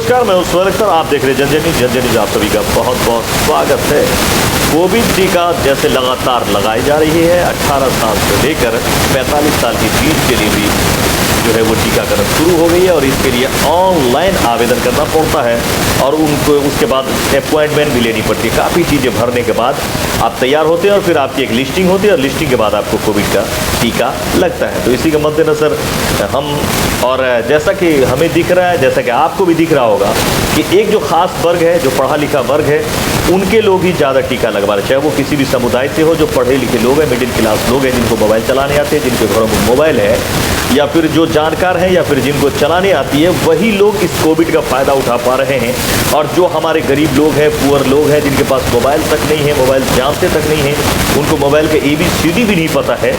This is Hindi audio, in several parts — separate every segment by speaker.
Speaker 1: नमस्कार, मैं हूं स्वर्ग सर। आप देख रहे हैं जन न्यूज। आप सभी का बहुत बहुत स्वागत है। कोविड टीका जैसे लगातार लगाई जा रही है, 18 साल से लेकर 45 साल के बीच के लिए भी जो है वो टीकाकरण शुरू हो गई है और इसके लिए ऑनलाइन आवेदन करना पड़ता है और उनको उसके बाद अपॉइंटमेंट भी लेनी पड़ती है। काफ़ी चीज़ें भरने के बाद आप तैयार होते हैं और फिर आपकी एक लिस्टिंग होती है और लिस्टिंग के बाद आपको कोविड का टीका लगता है। तो इसी के मद्देनज़र हम और जैसा कि हमें दिख रहा है, जैसा कि आपको भी दिख रहा होगा कि एक जो खास वर्ग है, जो पढ़ा लिखा वर्ग है, उनके लोग ही ज़्यादा टीका लगवा रहे, चाहे वो किसी भी समुदाय से हो। जो पढ़े लिखे लोग हैं, मिडिल क्लास लोग हैं, जिनको मोबाइल चलाने आते हैं, जिनके घरों में मोबाइल है, या फिर जो जानकार हैं या फिर जिनको चलाने आती है, वही लोग इस कोविड का फ़ायदा उठा पा रहे हैं। और जो हमारे गरीब लोग हैं, पुअर लोग हैं, जिनके पास मोबाइल तक नहीं है, मोबाइल जानते तक नहीं है, उनको मोबाइल का ABCD भी नहीं पता है,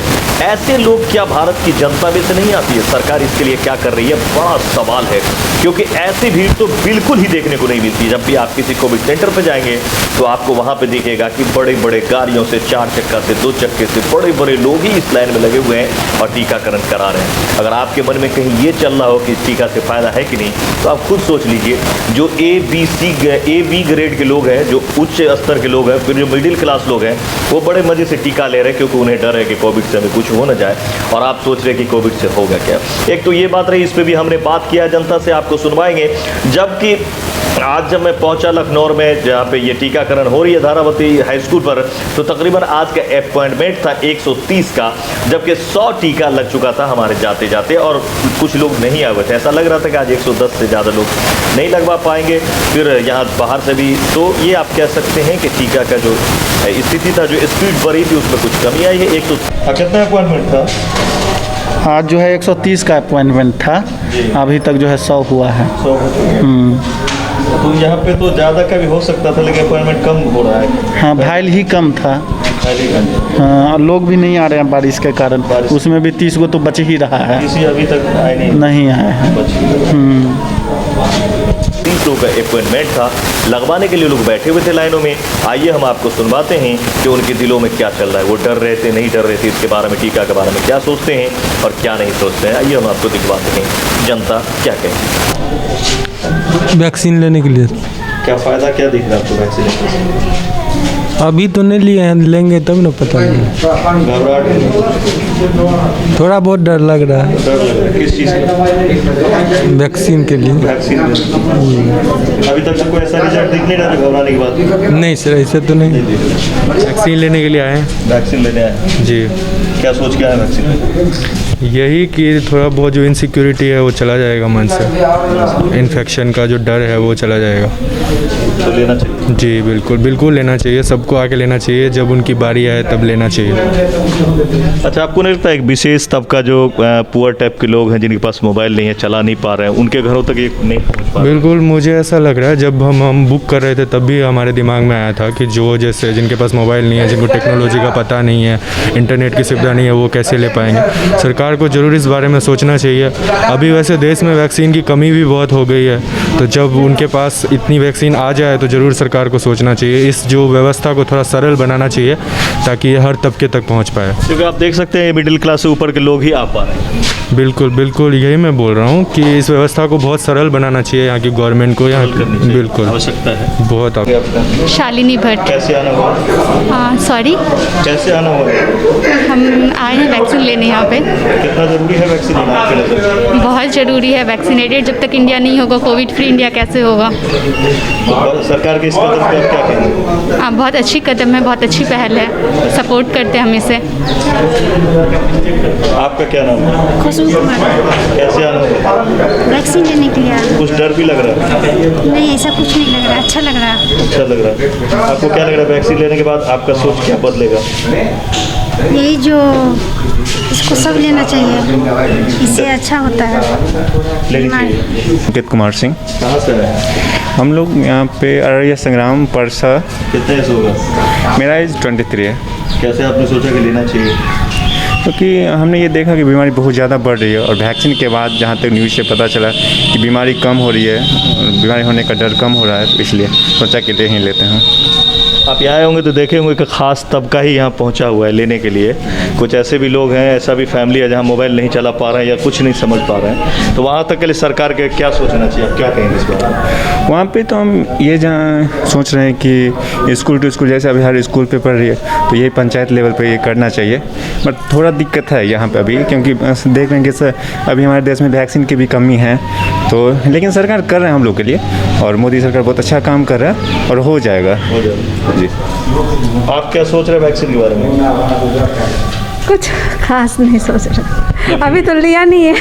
Speaker 1: ऐसे लोग क्या भारत की जनता में से नहीं आती है? सरकार इसके लिए क्या कर रही है, बड़ा सवाल है। क्योंकि ऐसी भीड़ तो बिल्कुल ही देखने को नहीं मिलती। जब भी आप किसी कोविड सेंटर पर जाएंगे तो आपको वहाँ पे दिखेगा कि बड़े बड़े गाड़ियों से, 4 चक्का से, 2 चक्के से बड़े बड़े लोग ही इस लाइन में लगे हुए हैं और टीकाकरण करा रहे हैं। अगर आपके मन में कहीं ये चल रहा हो कि इस टीका से फ़ायदा है कि नहीं, तो आप खुद सोच लीजिए। जो AB ग्रेड के लोग हैं, जो उच्च स्तर के लोग हैं, फिर जो मिडिल क्लास लोग हैं, वो बड़े मज़े से टीका ले रहे हैं क्योंकि उन्हें डर है कि कोविड से हमें कुछ हो न जाए। और आप सोच रहे हैं कि कोविड से होगा क्या। एक तो ये बात रही, इस पर भी हमने बात किया, जनता से आपको सुनवाएंगे। जबकि आज जब मैं पहुंचा लखनऊ में, जहाँ पे ये टीकाकरण हो रही है धारावती हाई स्कूल पर, तो तकरीबन आज का अपॉइंटमेंट था 130 का, जबकि 100 टीका लग चुका था हमारे जाते जाते और कुछ लोग नहीं आए हुए थे। ऐसा लग रहा था कि आज 110 से ज़्यादा लोग नहीं लगवा पाएंगे, फिर यहाँ बाहर से भी। तो ये आप कह सकते हैं कि टीका का जो स्थिति था, जो स्पीड बढ़ी थी, उसमें कुछ कमी आई है। कितना अपॉइंटमेंट था
Speaker 2: आज? जो है 130 का अपॉइंटमेंट था, अभी तक जो है 100 हुआ है।
Speaker 1: 100 तो यहाँ पे तो ज़्यादा का भी हो सकता था, लेकिन अपॉइंटमेंट कम हो रहा है।
Speaker 2: हाँ, फाइल ही कम था। हाँ, लोग भी नहीं आ रहे हैं बारिश के कारण। उसमें भी 30 को तो बच ही रहा है,
Speaker 1: किसी अभी तक आए नहीं
Speaker 2: आए हैं।
Speaker 1: 30 लोगों का अपॉइंटमेंट था, लगवाने के लिए लोग बैठे हुए थे लाइनों में। आइए हम आपको सुनवाते हैं कि उनके दिलों में क्या चल रहा है, वो डर रहे थे, नहीं डर रहे थे, इसके बारे में, टीका के बारे में क्या सोचते हैं और क्या नहीं सोचते हैं। आइए हम आपको दिखवाते हैं जनता क्या कहती है।
Speaker 3: वैक्सीन लेने के लिए
Speaker 1: क्या फ़ायदा, क्या दिख रहा है आपको वैक्सीन लेने से?
Speaker 3: अभी तो नहीं लिए हैं, लेंगे तब ना पता नहीं।
Speaker 1: घबराहट,
Speaker 3: थोड़ा बहुत डर लग रहा है।
Speaker 1: डर लग रहा है किस चीज़ का?
Speaker 3: वैक्सीन के लिए।
Speaker 1: वैक्सीन अभी तक कोई ऐसा रिजल्ट दिख नहीं रहा जो घबराने की बात?
Speaker 3: नहीं सर, ऐसे तो नहीं। वैक्सीन लेने के लिए आए हैं।
Speaker 1: वैक्सीन लेने आए
Speaker 3: जी।
Speaker 1: क्या सोच के आए वैक्सीन?
Speaker 3: यही कि थोड़ा बहुत जो इनसिक्योरिटी है वो चला जाएगा मन से, इन्फेक्शन का जो डर है वो चला जाएगा।
Speaker 1: तो लेना चाहिए।
Speaker 3: जी बिल्कुल बिल्कुल लेना चाहिए, सबको आके लेना चाहिए, जब उनकी बारी आए तब लेना चाहिए।
Speaker 1: अच्छा, आपको नहीं लगता एक विशेष तबका जो पुअर टाइप के लोग हैं, जिनके पास मोबाइल नहीं है, चला नहीं पा रहे हैं, उनके घरों तक ये नहीं पहुँच पा रहे?
Speaker 3: बिल्कुल, मुझे ऐसा लग रहा है, जब हम बुक कर रहे थे तब भी हमारे दिमाग में आया था कि जो जैसे जिनके पास मोबाइल नहीं है, जिनको टेक्नोलॉजी का पता नहीं है, इंटरनेट की सुविधा नहीं है, वो कैसे ले पाएंगे। सरकार को ज़रूर इस बारे में सोचना चाहिए। अभी वैसे देश में वैक्सीन की कमी भी बहुत हो गई है, तो जब उनके पास इतनी वैक्सीन आ जाए तो ज़रूर सरकार को सोचना चाहिए, इस जो व्यवस्था को थोड़ा सरल बनाना चाहिए ताकि ये हर तबके तक पहुंच पाए।
Speaker 1: क्योंकि आप देख सकते हैं मिडिल क्लास से ऊपर के लोग ही आ पा रहे हैं।
Speaker 3: बिल्कुल बिल्कुल, यही मैं बोल रहा हूँ कि इस व्यवस्था को बहुत सरल बनाना चाहिए यहाँ की गवर्नमेंट को। यहाँ बिल्कुल
Speaker 1: आवश्यकता है
Speaker 3: बहुत।
Speaker 4: शालिनी भट्ट।
Speaker 1: कैसे आना हुआ?
Speaker 4: हाँ सॉरी,
Speaker 1: कैसे आना हुआ?
Speaker 4: हम आए हैं वैक्सीन लेने यहाँ पे।
Speaker 1: कितना ज़रूरी है वैक्सीन लेना आपके लिए?
Speaker 4: बहुत ज़रूरी है वैक्सीनेटेड। जब तक इंडिया नहीं होगा, कोविड फ्री इंडिया कैसे होगा?
Speaker 1: सरकार के इस कदम पर आप क्या कहेंगे?
Speaker 4: हाँ, बहुत अच्छी कदम है, बहुत अच्छी पहल है, सपोर्ट करते हैं हम इसे।
Speaker 1: आपका क्या नाम है?
Speaker 5: खुशबू कुमार।
Speaker 1: कैसे आना हुआ?
Speaker 5: वैक्सीन लेने के लिए आया।
Speaker 1: कुछ डर भी लग रहा है?
Speaker 5: नहीं, ऐसा कुछ नहीं लग रहा, अच्छा लग रहा है।
Speaker 1: अच्छा लग रहा है। आपको क्या लग रहा है वैक्सीन लेने के बाद आपका सोच क्या बदलेगा?
Speaker 5: यही जो इसको सब लेना चाहिए, इससे अच्छा होता है।
Speaker 1: लेनी चाहिए।
Speaker 6: अंकित कुमार सिंह।
Speaker 1: कहाँ से है?
Speaker 6: हम लोग यहाँ पे अररिया संग्राम परसा।
Speaker 1: कितना एज होगा?
Speaker 6: मेरा एज 23 है।
Speaker 1: कैसे आपने सोचा कि लेना चाहिए?
Speaker 6: क्योंकि हमने ये देखा कि बीमारी बहुत ज़्यादा बढ़ रही है और वैक्सीन के बाद जहाँ तक न्यूज़ से पता चला कि बीमारी कम हो रही है, बीमारी होने का डर कम हो रहा है, तो इसलिए सोचा कि ले ही लेते हैं।
Speaker 1: आप यहाँ आए होंगे तो देखे होंगे कि ख़ास तबका ही यहाँ पहुँचा हुआ है लेने के लिए। कुछ ऐसे भी लोग हैं, ऐसा भी फैमिली है जहाँ मोबाइल नहीं चला पा रहे हैं या कुछ नहीं समझ पा रहे हैं, तो वहाँ तक के लिए सरकार के क्या सोचना चाहिए, आप क्या कहेंगे इस बारे में?
Speaker 6: वहाँ पे तो हम ये जहाँ सोच रहे हैं कि स्कूल टू स्कूल, जैसे अभी हर स्कूल पे पढ़ रही है तो ये पंचायत लेवल पे ये करना चाहिए। बट थोड़ा दिक्कत है यहाँ पे अभी, क्योंकि देख रहे हैं कि अभी हमारे देश में वैक्सीन की भी कमी है, तो लेकिन सरकार कर रहे हैं हम लोग के लिए, और मोदी सरकार बहुत अच्छा काम कर रहा है और हो जाएगा। जी,
Speaker 1: आप क्या सोच रहे हैं वैक्सीन के बारे में?
Speaker 7: कुछ खास नहीं सोच रहा, अभी तो लिया नहीं है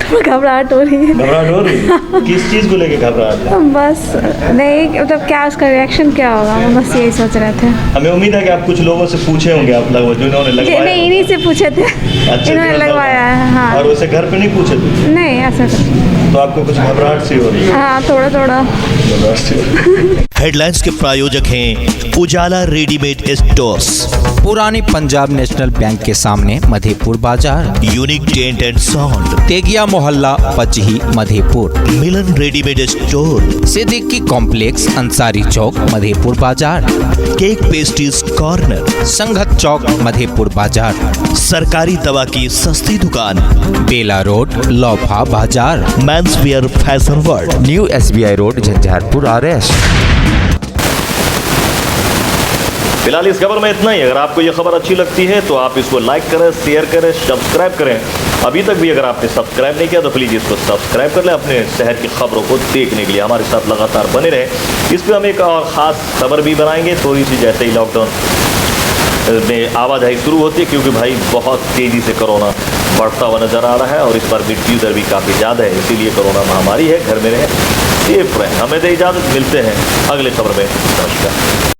Speaker 7: तो घबराहट हो रही है।
Speaker 1: घबराहट हो रही है? किस चीज़ को लेके घबराहट है?
Speaker 7: बस नहीं, मतलब क्या उसका रिएक्शन क्या होगा, हम बस यही सोच रहे थे।
Speaker 1: हमें उम्मीद है कि आप कुछ लोगों से पूछे होंगे, आप लोग जिन्होंने लगवाया।
Speaker 7: नहीं, इन्हीं से पूछे थे।
Speaker 1: अच्छा,
Speaker 7: इन्होंने लगवाया है। हाँ,
Speaker 1: और वैसे घर पे नहीं पूछे थे?
Speaker 7: नहीं ऐसा
Speaker 1: तो आपको कुछ घबराहट सी हो रही है?
Speaker 7: हाँ, थोड़ा थोड़ा।
Speaker 1: घबराहट सी हो रही है।
Speaker 8: हेडलाइंस के प्रायोजक हैं उजाला रेडीमेड स्टोर्स,
Speaker 9: पुरानी पंजाब नेशनल बैंक के सामने मधेपुर बाजार,
Speaker 8: unique tent and sound,
Speaker 9: Tegia मोहल्ला Pachahi Madhepur,
Speaker 8: Milan readymade store,
Speaker 9: Siddiqui complex Ansari चौक मधेपुर बाजार,
Speaker 8: केक पेस्ट्रीज कॉर्नर,
Speaker 9: संघत चौक मधेपुर बाजार,
Speaker 8: सरकारी दवा की सस्ती दुकान,
Speaker 9: बेला रोड लोफा बाजार,
Speaker 8: men's wear fashion world,
Speaker 9: new SBI road Jhanjharpur RS।
Speaker 1: फिलहाल इस खबर में इतना ही। अगर आपको ये खबर अच्छी लगती है तो आप इसको लाइक करें, शेयर करें, सब्सक्राइब करें। अभी तक भी अगर आपने सब्सक्राइब नहीं किया तो प्लीज़ इसको सब्सक्राइब कर लें अपने शहर की खबरों को देखने के लिए। हमारे साथ लगातार बने रहें। इस पर हम एक और ख़ास खबर भी बनाएंगे थोड़ी सी, जैसे ही लॉकडाउन में आवाजाही शुरू होती है, क्योंकि भाई बहुत तेज़ी से कोरोना बढ़ता हुआ नज़र आ रहा है और इस बार मृत्यु दर भी काफ़ी ज़्यादा है। इसीलिए कोरोना महामारी है, घर में रहें, सेफ रहें। हमें दे इजाज़त, मिलते हैं अगले खबर में। नमस्कार।